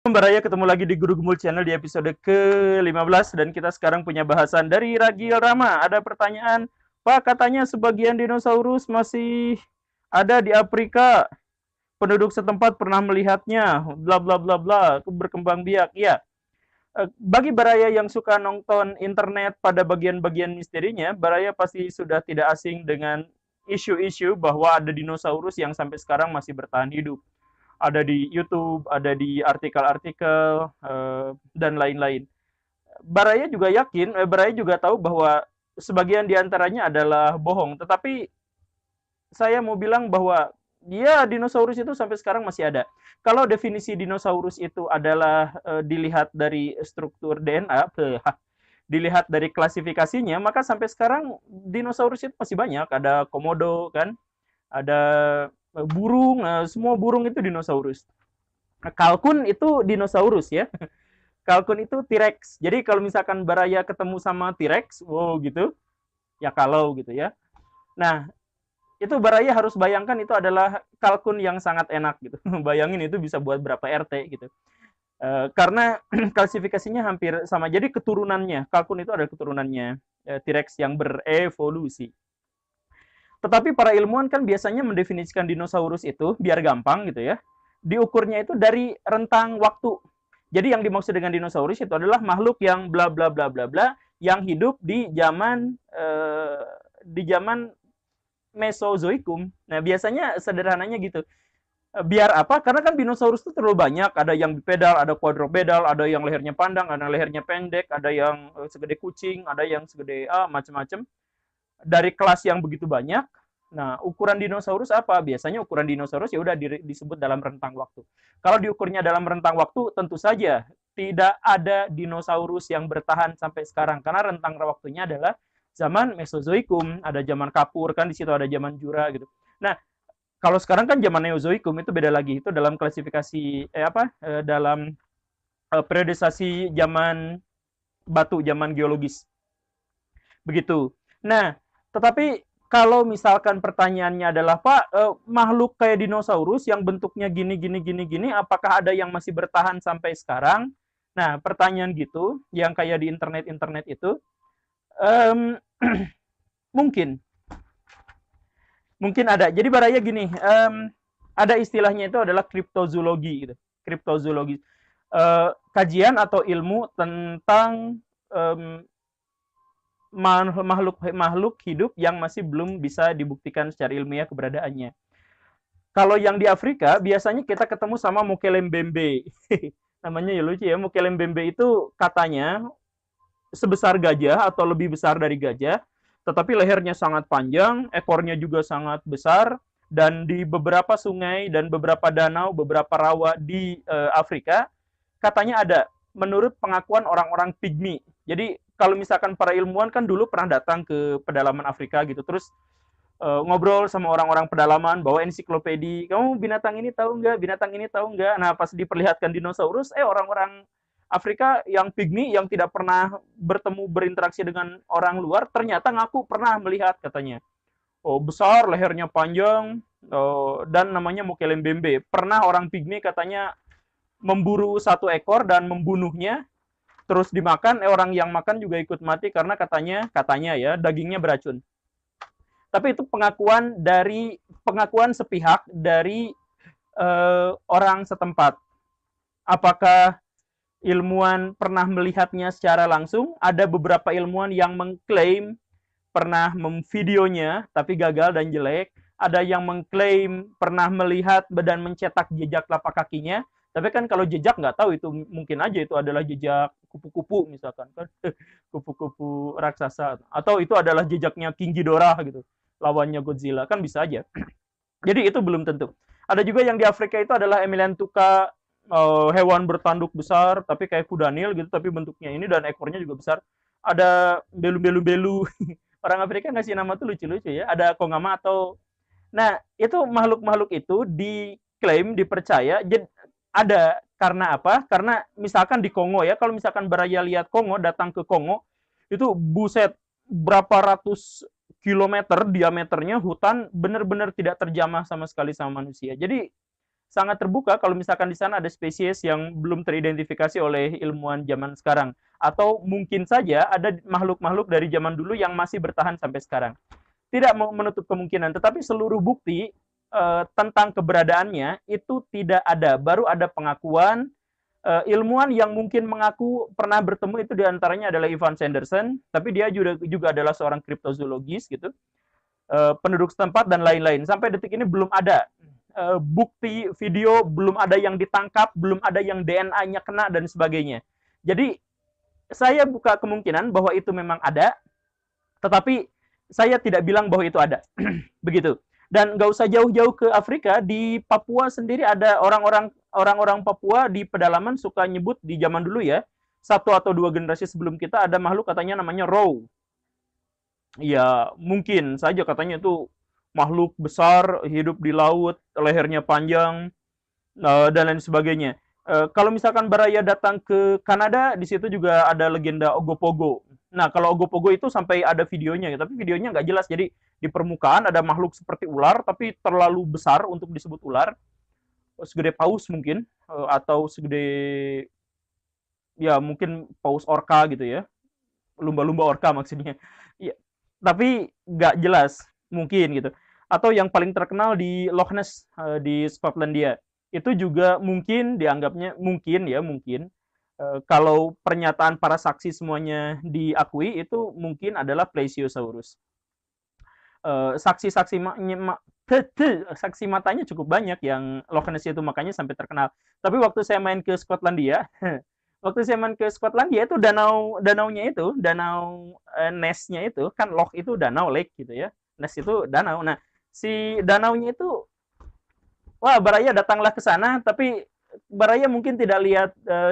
Baraya ketemu lagi di Guru Gemul Channel di episode ke-15 dan kita sekarang punya bahasan dari Ragil Rama. Ada pertanyaan, Pak katanya sebagian dinosaurus masih ada di Afrika. Penduduk setempat pernah melihatnya, bla bla bla bla, berkembang biak. Ya, bagi Baraya yang suka nonton internet pada bagian-bagian misterinya, Baraya pasti sudah tidak asing dengan isu-isu bahwa ada dinosaurus yang sampai sekarang masih bertahan hidup, ada di YouTube, ada di artikel-artikel dan lain-lain. Baraya juga tahu bahwa sebagian diantaranya adalah bohong. Tetapi saya mau bilang bahwa ya dinosaurus itu sampai sekarang masih ada. Kalau definisi dinosaurus itu adalah dilihat dari struktur DNA, dilihat dari klasifikasinya, maka sampai sekarang dinosaurus itu masih banyak. Ada komodo kan, ada burung, semua burung itu dinosaurus. Kalkun itu dinosaurus ya. Kalkun itu T-Rex. Jadi kalau misalkan Baraya ketemu sama T-Rex, wow gitu, ya kalau gitu ya. Nah, itu Baraya harus bayangkan itu adalah kalkun yang sangat enak gitu. Bayangin itu bisa buat berapa RT gitu. Karena klasifikasinya hampir sama. Jadi keturunannya, kalkun itu adalah keturunannya T-Rex yang berevolusi. Tetapi para ilmuwan kan biasanya mendefinisikan dinosaurus itu biar gampang gitu ya. Diukurnya itu dari rentang waktu. Jadi yang dimaksud dengan dinosaurus itu adalah makhluk yang bla bla bla bla bla yang hidup di zaman Mesozoikum. Nah, biasanya sederhananya gitu. Biar apa? Karena kan dinosaurus itu terlalu banyak. Ada yang bipedal, ada quadrupedal, ada yang lehernya panjang, ada yang lehernya pendek, ada yang segede kucing, ada yang segede macam-macam. Dari kelas yang begitu banyak. Nah, ukuran dinosaurus apa? Biasanya ukuran dinosaurus ya udah disebut dalam rentang waktu. Kalau diukurnya dalam rentang waktu, tentu saja tidak ada dinosaurus yang bertahan sampai sekarang karena rentang waktunya adalah zaman Mesozoikum, ada zaman Kapur kan di situ ada zaman Jura gitu. Nah, kalau sekarang kan zaman Neozoikum itu beda lagi. Itu dalam klasifikasi dalam periodisasi zaman batu, zaman geologis. Begitu. Nah, tetapi kalau misalkan pertanyaannya adalah Pak, makhluk kayak dinosaurus yang bentuknya gini gini gini gini, apakah ada yang masih bertahan sampai sekarang? Nah, pertanyaan gitu yang kayak di internet itu um, mungkin mungkin ada. Jadi Baraya gini, ada istilahnya itu adalah kriptozoologi gitu. Kriptozoologi. Kajian atau ilmu tentang makhluk hidup yang masih belum bisa dibuktikan secara ilmiah keberadaannya. Kalau yang di Afrika biasanya kita ketemu sama Mokelembembe. Namanya ya lucu ya. Mokelembembe itu katanya sebesar gajah atau lebih besar dari gajah, tetapi lehernya sangat panjang, ekornya juga sangat besar, dan di beberapa sungai dan beberapa danau, beberapa rawa di Afrika, katanya ada, menurut pengakuan orang-orang pygmy. Jadi kalau misalkan para ilmuwan kan dulu pernah datang ke pedalaman Afrika gitu, terus ngobrol sama orang-orang pedalaman, bawa ensiklopedi, kamu binatang ini tahu nggak, binatang ini tahu nggak. Nah pas diperlihatkan dinosaurus, orang-orang Afrika yang pygmy yang tidak pernah bertemu berinteraksi dengan orang luar ternyata ngaku pernah melihat katanya. Oh besar, lehernya panjang, dan namanya Mokelembembe. Pernah orang pygmy katanya memburu satu ekor dan membunuhnya, terus dimakan. Orang yang makan juga ikut mati karena katanya ya dagingnya beracun. Tapi itu pengakuan sepihak dari orang setempat. Apakah ilmuwan pernah melihatnya secara langsung? Ada beberapa ilmuwan yang mengklaim pernah memvideonya tapi gagal dan jelek. Ada yang mengklaim pernah melihat dan mencetak jejak telapak kakinya. Tapi kan kalau jejak nggak tahu itu mungkin aja itu adalah jejak kupu-kupu misalkan kan, kupu-kupu raksasa, atau itu adalah jejaknya King Ghidorah gitu, lawannya Godzilla kan bisa aja. Jadi itu belum tentu. Ada juga yang di Afrika itu adalah Emeliantuka, hewan bertanduk besar tapi kayak kuda nil gitu tapi bentuknya ini dan ekornya juga besar. Ada belu-belu-belu. Orang Afrika ngasih nama tuh lucu-lucu ya. Ada kongama atau nah, itu makhluk-makhluk itu diklaim, dipercaya ada karena apa? Karena misalkan di Kongo ya, kalau misalkan Baraya lihat Kongo, datang ke Kongo, itu buset berapa ratus kilometer diameternya hutan benar-benar tidak terjamah sama sekali sama manusia. Jadi sangat terbuka kalau misalkan di sana ada spesies yang belum teridentifikasi oleh ilmuwan zaman sekarang. Atau mungkin saja ada makhluk-makhluk dari zaman dulu yang masih bertahan sampai sekarang. Tidak menutup kemungkinan, tetapi seluruh bukti tentang keberadaannya itu tidak ada. Baru ada pengakuan ilmuwan yang mungkin mengaku pernah bertemu itu diantaranya adalah Ivan Sanderson, tapi dia juga adalah seorang kriptozoologis gitu, penduduk setempat dan lain-lain. Sampai detik ini belum ada bukti video, belum ada yang ditangkap, belum ada yang DNA-nya kena dan sebagainya. Jadi saya buka kemungkinan bahwa itu memang ada, tetapi saya tidak bilang bahwa itu ada. Begitu. Dan nggak usah jauh-jauh ke Afrika, di Papua sendiri ada orang-orang Papua di pedalaman suka nyebut di zaman dulu ya, 1 atau 2 generasi sebelum kita ada makhluk katanya namanya row. Ya mungkin saja katanya itu makhluk besar hidup di laut, lehernya panjang dan lain sebagainya. Kalau misalkan Baraya datang ke Kanada, di situ juga ada legenda Ogopogo. Nah, kalau Ogopogo itu sampai ada videonya, tapi videonya nggak jelas. Jadi di permukaan ada makhluk seperti ular, tapi terlalu besar untuk disebut ular, segede paus mungkin, atau segede ya mungkin paus orca gitu ya, lumba-lumba orca maksudnya. Ya, tapi nggak jelas mungkin gitu. Atau yang paling terkenal di Loch Ness di Skotlandia itu juga mungkin dianggapnya mungkin ya mungkin kalau pernyataan para saksi semuanya diakui itu mungkin adalah Plesiosaurus. Saksi-saksi saksi matanya cukup banyak yang Loch Ness itu makanya sampai terkenal. Tapi waktu saya main ke Skotlandia, waktu saya main ke Skotlandia itu danaunya itu, danau Ness-nya itu kan Loch itu danau lake gitu ya. Ness itu danau. Nah, si danaunya itu wah, Baraya datanglah ke sana tapi Baraya mungkin tidak lihat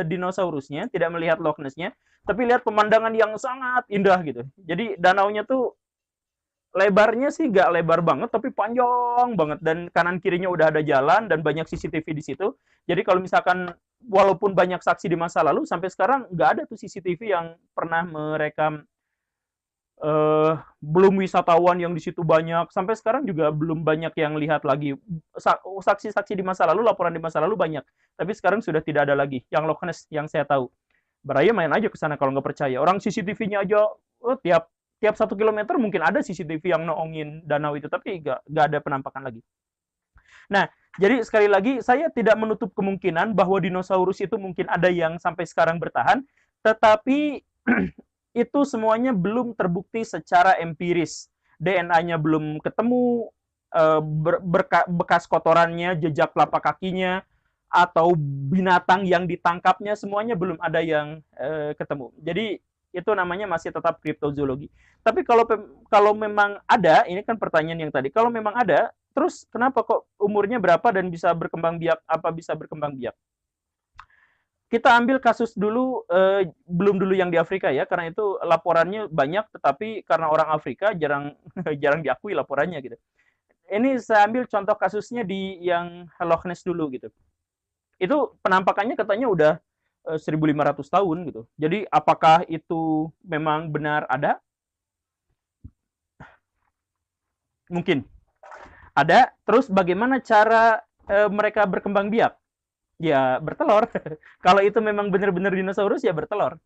dinosaurusnya, tidak melihat Loch Ness-nya, tapi lihat pemandangan yang sangat indah gitu. Jadi danaunya tuh lebarnya sih nggak lebar banget, tapi panjang banget dan kanan kirinya udah ada jalan dan banyak CCTV di situ. Jadi kalau misalkan walaupun banyak saksi di masa lalu, sampai sekarang nggak ada tuh CCTV yang pernah merekam belum wisatawan yang di situ banyak. Sampai sekarang juga belum banyak yang lihat lagi. Saksi-saksi di masa lalu, laporan di masa lalu banyak. Tapi sekarang sudah tidak ada lagi. Yang Loch Ness yang saya tahu. Baraya main aja ke sana kalau nggak percaya. Orang CCTV-nya aja tiap 1 kilometer mungkin ada CCTV yang noongin danau itu, tapi nggak ada penampakan lagi. Nah, jadi sekali lagi saya tidak menutup kemungkinan bahwa dinosaurus itu mungkin ada yang sampai sekarang bertahan, tetapi itu semuanya belum terbukti secara empiris. DNA-nya belum ketemu, bekas kotorannya, jejak telapak kakinya, atau binatang yang ditangkapnya semuanya belum ada yang ketemu. Jadi itu namanya masih tetap kriptozoologi. Tapi kalau memang ada, ini kan pertanyaan yang tadi, kalau memang ada, terus kenapa kok umurnya berapa dan bisa berkembang biak? Apa bisa berkembang biak? Kita ambil kasus dulu, belum dulu yang di Afrika ya, karena itu laporannya banyak, tetapi karena orang Afrika jarang jarang diakui laporannya gitu. Ini saya ambil contoh kasusnya di yang Loch Ness dulu gitu. Itu penampakannya katanya udah 1.500 tahun gitu. Jadi apakah itu memang benar ada? Mungkin ada. Terus bagaimana cara mereka berkembang biak? Ya bertelur. Kalau itu memang benar-benar dinosaurus ya bertelur.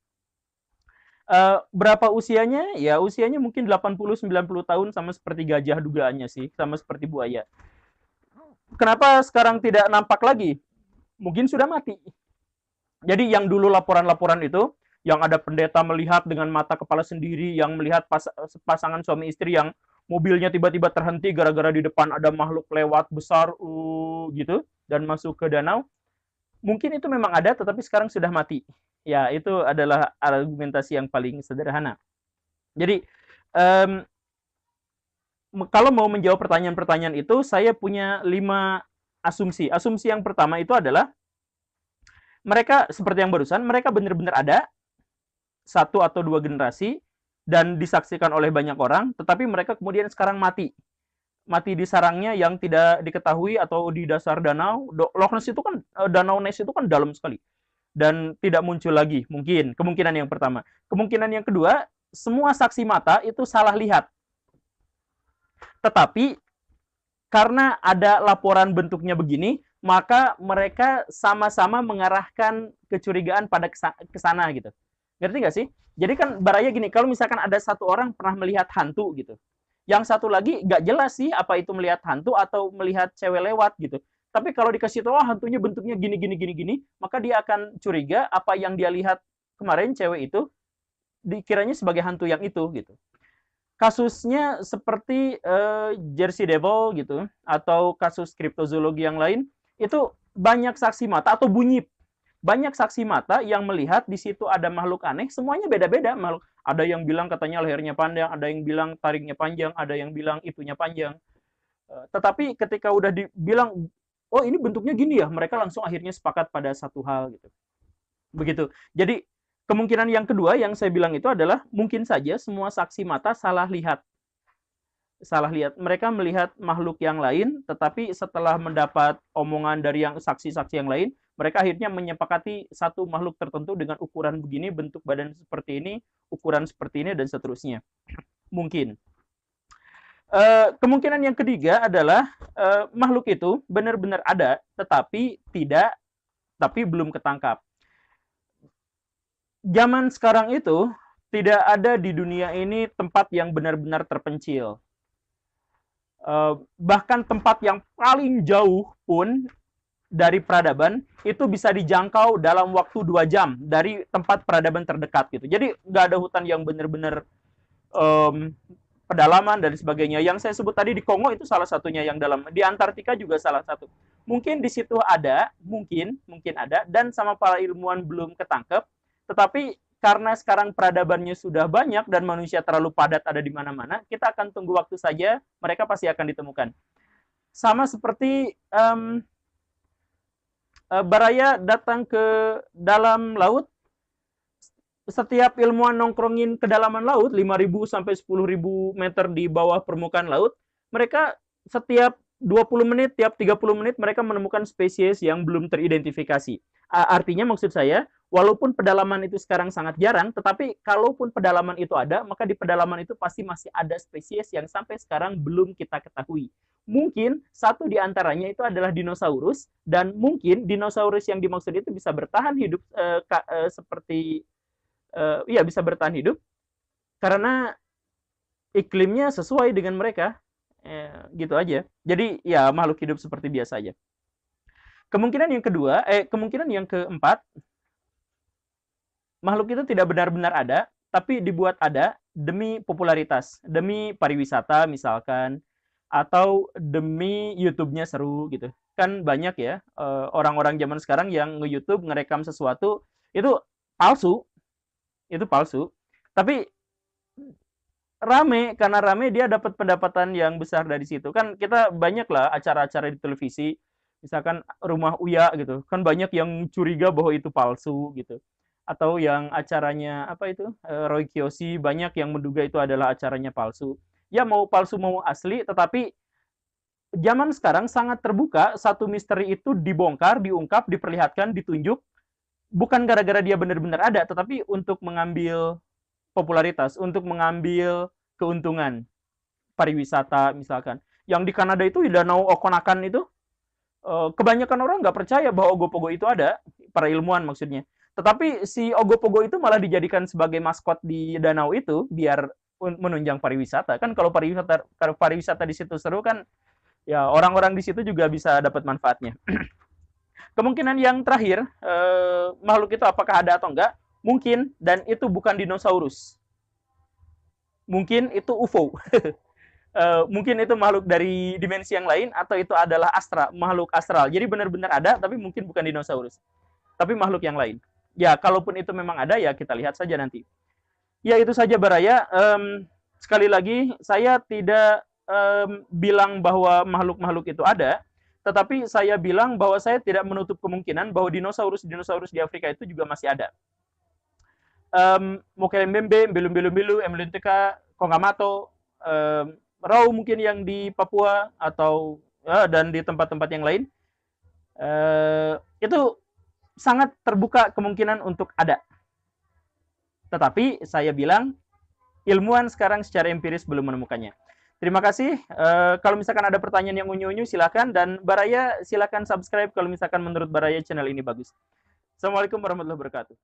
Berapa usianya? Ya usianya mungkin 80-90 tahun, sama seperti gajah dugaannya sih, sama seperti buaya. Kenapa sekarang tidak nampak lagi? Mungkin sudah mati. Jadi yang dulu laporan-laporan itu, yang ada pendeta melihat dengan mata kepala sendiri, yang melihat pasangan suami istri yang mobilnya tiba-tiba terhenti gara-gara di depan ada makhluk lewat besar gitu dan masuk ke danau. Mungkin itu memang ada, tetapi sekarang sudah mati. Ya, itu adalah argumentasi yang paling sederhana. Jadi, kalau mau menjawab pertanyaan-pertanyaan itu, saya punya 5 asumsi. Asumsi yang pertama itu adalah mereka seperti yang barusan, mereka benar-benar ada 1 atau 2 generasi dan disaksikan oleh banyak orang, tetapi mereka kemudian sekarang mati di sarangnya yang tidak diketahui atau di dasar danau. Loch Ness itu kan danau Ness itu kan dalam sekali dan tidak muncul lagi. Mungkin kemungkinan yang pertama. Kemungkinan yang kedua, semua saksi mata itu salah lihat. Tetapi karena ada laporan bentuknya begini, maka mereka sama-sama mengarahkan kecurigaan pada ke sana gitu. Ngerti nggak sih? Jadi kan baraya gini, kalau misalkan ada satu orang pernah melihat hantu gitu, yang satu lagi nggak jelas sih apa itu melihat hantu atau melihat cewek lewat gitu. Tapi kalau dikasih tahu, hantunya bentuknya gini gini gini gini, maka dia akan curiga apa yang dia lihat kemarin cewek itu dikiranya sebagai hantu yang itu gitu. Kasusnya seperti Jersey Devil gitu atau kasus kriptozoologi yang lain, itu banyak saksi mata atau bunyi, banyak saksi mata yang melihat di situ ada makhluk aneh, semuanya beda-beda makhluk. Ada yang bilang katanya lehernya panjang, ada yang bilang taringnya panjang, ada yang bilang itunya panjang. Tetapi ketika udah dibilang, oh ini bentuknya gini ya, mereka langsung akhirnya sepakat pada satu hal gitu. Begitu. Jadi kemungkinan yang kedua yang saya bilang itu adalah mungkin saja semua saksi mata salah lihat. Salah lihat. Mereka melihat makhluk yang lain, tetapi setelah mendapat omongan dari yang saksi-saksi yang lain, mereka akhirnya menyepakati satu makhluk tertentu dengan ukuran begini, bentuk badan seperti ini, ukuran seperti ini, dan seterusnya. Mungkin. Kemungkinan yang ketiga adalah makhluk itu benar-benar ada, tapi belum ketangkap. Zaman sekarang itu tidak ada di dunia ini tempat yang benar-benar terpencil. Bahkan tempat yang paling jauh pun dari peradaban itu bisa dijangkau dalam waktu 2 jam dari tempat peradaban terdekat gitu. Jadi nggak ada hutan yang benar-benar um, pedalaman dan sebagainya. Yang saya sebut tadi di Kongo itu salah satunya yang dalam. Di Antartika juga salah satu. Mungkin di situ ada, mungkin ada, dan sama para ilmuwan belum ketangkep. Tetapi karena sekarang peradabannya sudah banyak dan manusia terlalu padat ada di mana-mana, kita akan tunggu waktu saja, mereka pasti akan ditemukan. Sama seperti Baraya datang ke dalam laut, setiap ilmuwan nongkrongin kedalaman laut 5.000 sampai 10.000 meter di bawah permukaan laut, mereka setiap 20 menit, tiap 30 menit mereka menemukan spesies yang belum teridentifikasi. Artinya maksud saya, walaupun pedalaman itu sekarang sangat jarang, tetapi kalaupun pedalaman itu ada, maka di pedalaman itu pasti masih ada spesies yang sampai sekarang belum kita ketahui. Mungkin satu di antaranya itu adalah dinosaurus, dan mungkin dinosaurus yang dimaksud itu bisa bertahan hidup seperti ya bisa bertahan hidup karena iklimnya sesuai dengan mereka, gitu aja. Jadi ya makhluk hidup seperti biasa aja. Kemungkinan yang keempat, makhluk itu tidak benar-benar ada, tapi dibuat ada demi popularitas, demi pariwisata misalkan, atau demi YouTube-nya seru gitu. Kan banyak ya orang-orang zaman sekarang yang nge-YouTube ngerekam sesuatu itu palsu, Tapi rame, karena rame dia dapat pendapatan yang besar dari situ. Kan kita banyak lah acara-acara di televisi, misalkan Rumah Uya gitu, kan banyak yang curiga bahwa itu palsu gitu. Atau yang acaranya apa itu, Roy Kiyoshi, banyak yang menduga itu adalah acaranya palsu. Ya mau palsu mau asli, tetapi zaman sekarang sangat terbuka, satu misteri itu dibongkar, diungkap, diperlihatkan, ditunjuk, bukan gara-gara dia benar-benar ada, tetapi untuk mengambil popularitas, untuk mengambil keuntungan pariwisata misalkan. Yang di Kanada itu di Danau Okonakan itu kebanyakan orang nggak percaya bahwa Ogopogo itu ada, para ilmuwan maksudnya. Tetapi si Ogopogo itu malah dijadikan sebagai maskot di danau itu biar menunjang pariwisata. Kan kalau pariwisata di situ seru kan, ya orang-orang di situ juga bisa dapat manfaatnya. Kemungkinan yang terakhir, makhluk itu apakah ada atau enggak? Mungkin, dan itu bukan dinosaurus. Mungkin itu UFO. Mungkin itu makhluk dari dimensi yang lain, atau itu adalah makhluk astral. Jadi benar-benar ada, tapi mungkin bukan dinosaurus. Tapi makhluk yang lain. Ya, kalaupun itu memang ada, ya kita lihat saja nanti. Ya, itu saja Baraya. Sekali lagi, saya tidak bilang bahwa makhluk-makhluk itu ada, tetapi saya bilang bahwa saya tidak menutup kemungkinan bahwa dinosaurus di Afrika itu juga masih ada. Mokelembembe, Mbelu-Mbelu, Emlenteka, Kongamato, Rau mungkin yang di Papua atau dan di tempat-tempat yang lain, itu sangat terbuka kemungkinan untuk ada. Tetapi saya bilang ilmuwan sekarang secara empiris belum menemukannya. Terima kasih. Kalau misalkan ada pertanyaan yang unyu-unyu silakan, dan Baraya silakan subscribe kalau misalkan menurut Baraya channel ini bagus. Assalamualaikum warahmatullahi wabarakatuh.